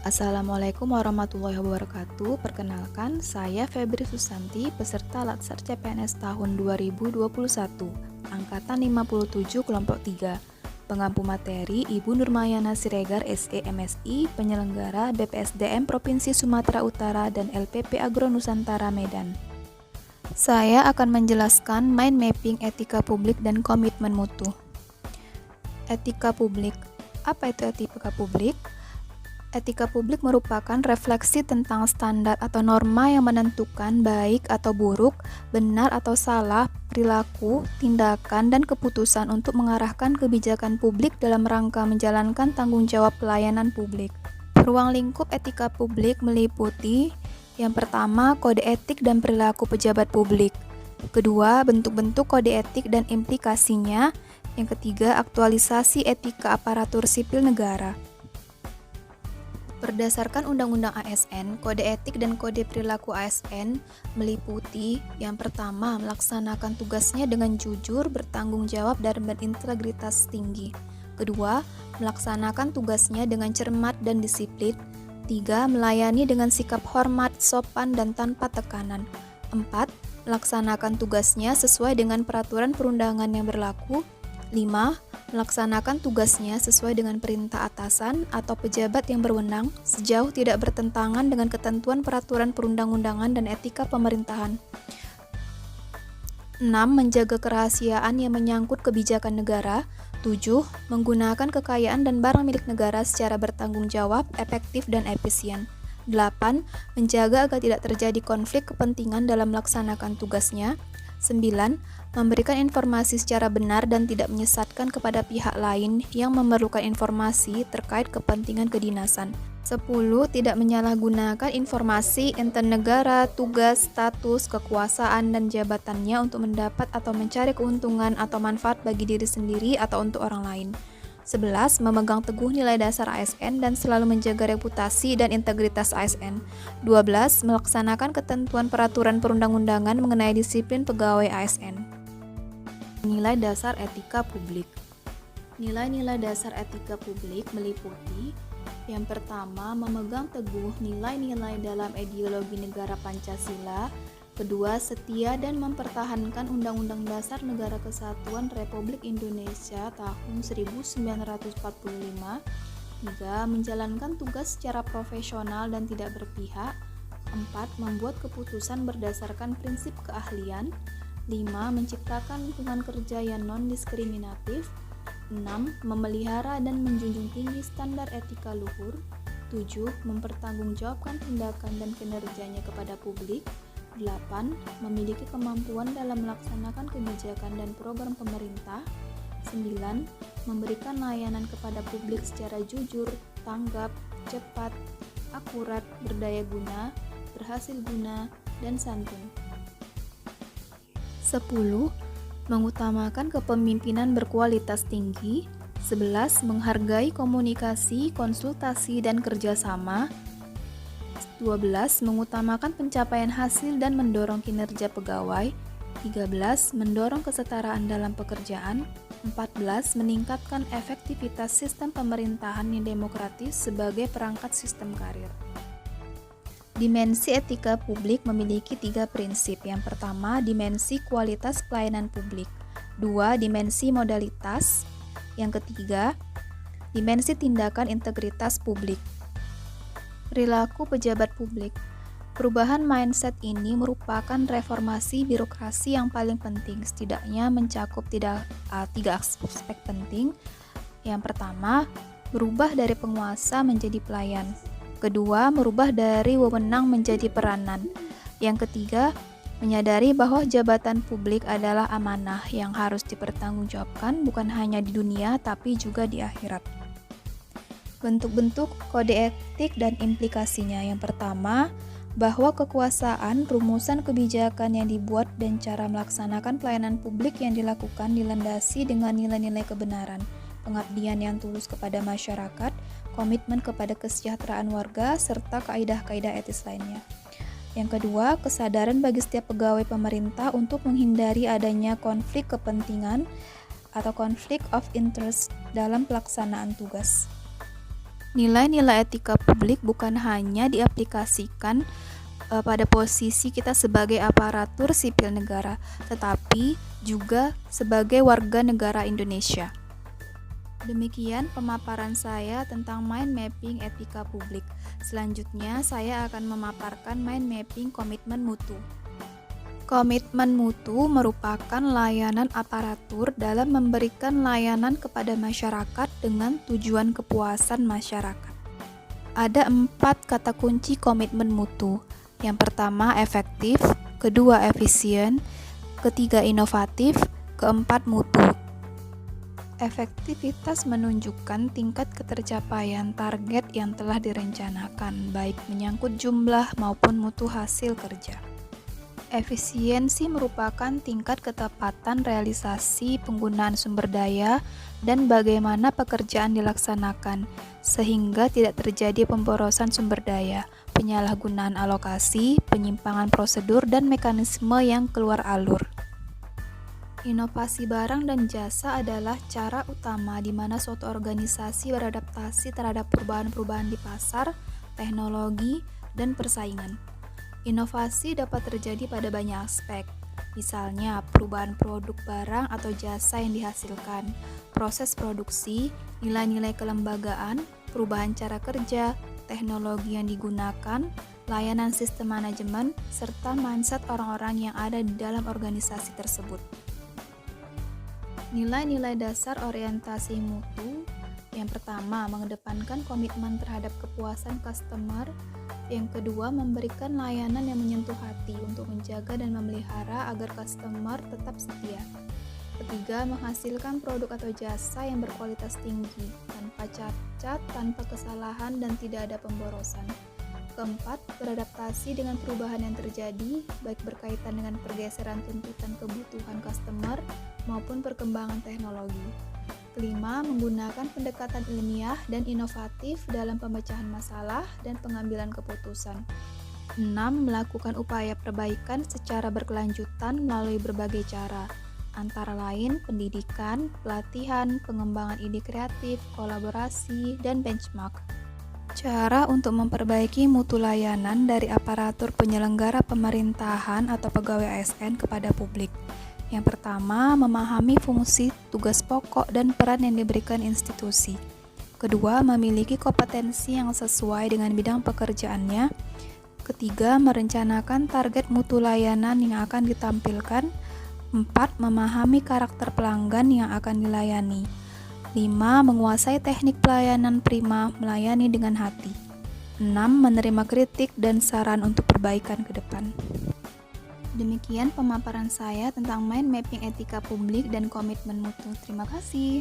Assalamualaikum warahmatullahi wabarakatuh. Perkenalkan, saya Febri Susanti, peserta Latsar CPNS tahun 2021, angkatan 57 kelompok 3. Pengampu materi Ibu Nurmayana Siregar SE MSI, penyelenggara BPSDM Provinsi Sumatera Utara dan LPP Agro Nusantara Medan. Saya akan menjelaskan mind mapping etika publik dan komitmen mutu. Etika publik. Apa itu etika publik? Etika publik merupakan refleksi tentang standar atau norma yang menentukan baik atau buruk, benar atau salah, perilaku, tindakan, dan keputusan untuk mengarahkan kebijakan publik dalam rangka menjalankan tanggung jawab pelayanan publik. Ruang lingkup etika publik meliputi yang pertama, kode etik dan perilaku pejabat publik. Kedua, bentuk-bentuk kode etik dan implikasinya. Yang ketiga, aktualisasi etika aparatur sipil negara. Berdasarkan Undang-Undang ASN, kode etik dan kode perilaku ASN meliputi yang pertama, melaksanakan tugasnya dengan jujur, bertanggung jawab, dan berintegritas tinggi. Kedua, melaksanakan tugasnya dengan cermat dan disiplin. Tiga, melayani dengan sikap hormat, sopan, dan tanpa tekanan. Empat, melaksanakan tugasnya sesuai dengan peraturan perundangan yang berlaku. 5. Melaksanakan tugasnya sesuai dengan perintah atasan atau pejabat yang berwenang sejauh tidak bertentangan dengan ketentuan peraturan perundang-undangan dan etika pemerintahan. 6. Menjaga kerahasiaan yang menyangkut kebijakan negara. 7. Menggunakan kekayaan dan barang milik negara secara bertanggung jawab, efektif, dan efisien. 8. Menjaga agar tidak terjadi konflik kepentingan dalam melaksanakan tugasnya. 9. Memberikan informasi secara benar dan tidak menyesatkan kepada pihak lain yang memerlukan informasi terkait kepentingan kedinasan. 10. Tidak menyalahgunakan informasi enten negara, tugas, status, kekuasaan, dan jabatannya untuk mendapat atau mencari keuntungan atau manfaat bagi diri sendiri atau untuk orang lain. 11. Memegang teguh nilai dasar ASN dan selalu menjaga reputasi dan integritas ASN. 12. Melaksanakan ketentuan peraturan perundang-undangan mengenai disiplin pegawai ASN. Nilai dasar etika publik. Nilai-nilai dasar etika publik meliputi yang pertama, memegang teguh nilai-nilai dalam ideologi negara Pancasila. Kedua, setia dan mempertahankan Undang-Undang Dasar Negara Kesatuan Republik Indonesia tahun 1945. 3. Menjalankan tugas secara profesional dan tidak berpihak. 4. Membuat keputusan berdasarkan prinsip keahlian. 5. Menciptakan lingkungan kerja yang non-diskriminatif. 6. Memelihara dan menjunjung tinggi standar etika luhur. 7. Mempertanggungjawabkan tindakan dan kinerjanya kepada publik. 8. Memiliki kemampuan dalam melaksanakan kebijakan dan program pemerintah. 9. Memberikan layanan kepada publik secara jujur, tanggap, cepat, akurat, berdaya guna, berhasil guna, dan santun. 10. Mengutamakan kepemimpinan berkualitas tinggi. 11. Menghargai komunikasi, konsultasi, dan kerjasama. 12. Mengutamakan pencapaian hasil dan mendorong kinerja pegawai. 13. Mendorong kesetaraan dalam pekerjaan. 14. Meningkatkan efektivitas sistem pemerintahan yang demokratis sebagai perangkat sistem karir. Dimensi etika publik memiliki 3 prinsip. Yang pertama, dimensi kualitas pelayanan publik. 2. Dimensi modalitas. Yang ketiga, dimensi tindakan integritas publik. Perilaku pejabat publik. Perubahan mindset ini merupakan reformasi birokrasi yang paling penting, setidaknya mencakup 3 aspek penting. Yang pertama, berubah dari penguasa menjadi pelayan. Kedua, merubah dari wewenang menjadi peranan. Yang ketiga, menyadari bahwa jabatan publik adalah amanah yang harus dipertanggungjawabkan bukan hanya di dunia tapi juga di akhirat. Bentuk-bentuk kode etik dan implikasinya. Yang pertama, bahwa kekuasaan, rumusan kebijakan yang dibuat, dan cara melaksanakan pelayanan publik yang dilakukan dilandasi dengan nilai-nilai kebenaran, pengabdian yang tulus kepada masyarakat, komitmen kepada kesejahteraan warga, serta kaidah-kaidah etis lainnya. Yang kedua, kesadaran bagi setiap pegawai pemerintah untuk menghindari adanya konflik kepentingan atau conflict of interest dalam pelaksanaan tugas. Nilai-nilai etika publik bukan hanya diaplikasikan pada posisi kita sebagai aparatur sipil negara, tetapi juga sebagai warga negara Indonesia. Demikian pemaparan saya tentang mind mapping etika publik. Selanjutnya, saya akan memaparkan mind mapping komitmen mutu. Komitmen mutu merupakan layanan aparatur dalam memberikan layanan kepada masyarakat dengan tujuan kepuasan masyarakat. Ada 4 kata kunci komitmen mutu. Yang pertama efektif, kedua efisien, ketiga inovatif, keempat mutu. Efektivitas menunjukkan tingkat ketercapaian target yang telah direncanakan, baik menyangkut jumlah maupun mutu hasil kerja. Efisiensi merupakan tingkat ketepatan realisasi penggunaan sumber daya dan bagaimana pekerjaan dilaksanakan, sehingga tidak terjadi pemborosan sumber daya, penyalahgunaan alokasi, penyimpangan prosedur, dan mekanisme yang keluar alur. Inovasi barang dan jasa adalah cara utama di mana suatu organisasi beradaptasi terhadap perubahan-perubahan di pasar, teknologi, dan persaingan. Inovasi dapat terjadi pada banyak aspek, misalnya perubahan produk barang atau jasa yang dihasilkan, proses produksi, nilai-nilai kelembagaan, perubahan cara kerja, teknologi yang digunakan, layanan sistem manajemen, serta mindset orang-orang yang ada di dalam organisasi tersebut. Nilai-nilai dasar orientasi mutu. Yang pertama, mengedepankan komitmen terhadap kepuasan customer. Yang kedua, memberikan layanan yang menyentuh hati untuk menjaga dan memelihara agar customer tetap setia. Ketiga, menghasilkan produk atau jasa yang berkualitas tinggi, tanpa cacat, tanpa kesalahan, dan tidak ada pemborosan. Keempat, beradaptasi dengan perubahan yang terjadi, baik berkaitan dengan pergeseran tuntutan kebutuhan customer maupun perkembangan teknologi. Kelima, menggunakan pendekatan ilmiah dan inovatif dalam pemecahan masalah dan pengambilan keputusan. 6. Melakukan upaya perbaikan secara berkelanjutan melalui berbagai cara, antara lain pendidikan, pelatihan, pengembangan ide kreatif, kolaborasi, dan benchmark. Cara untuk memperbaiki mutu layanan dari aparatur penyelenggara pemerintahan atau pegawai ASN kepada publik. Yang pertama, memahami fungsi, tugas pokok, dan peran yang diberikan institusi. Kedua, memiliki kompetensi yang sesuai dengan bidang pekerjaannya. Ketiga, merencanakan target mutu layanan yang akan ditampilkan. 4. Memahami karakter pelanggan yang akan dilayani. 5. Menguasai teknik pelayanan prima, melayani dengan hati. 6. Menerima kritik dan saran untuk perbaikan ke depan. Demikian pemaparan saya tentang mind mapping etika publik dan komitmen mutu. Terima kasih.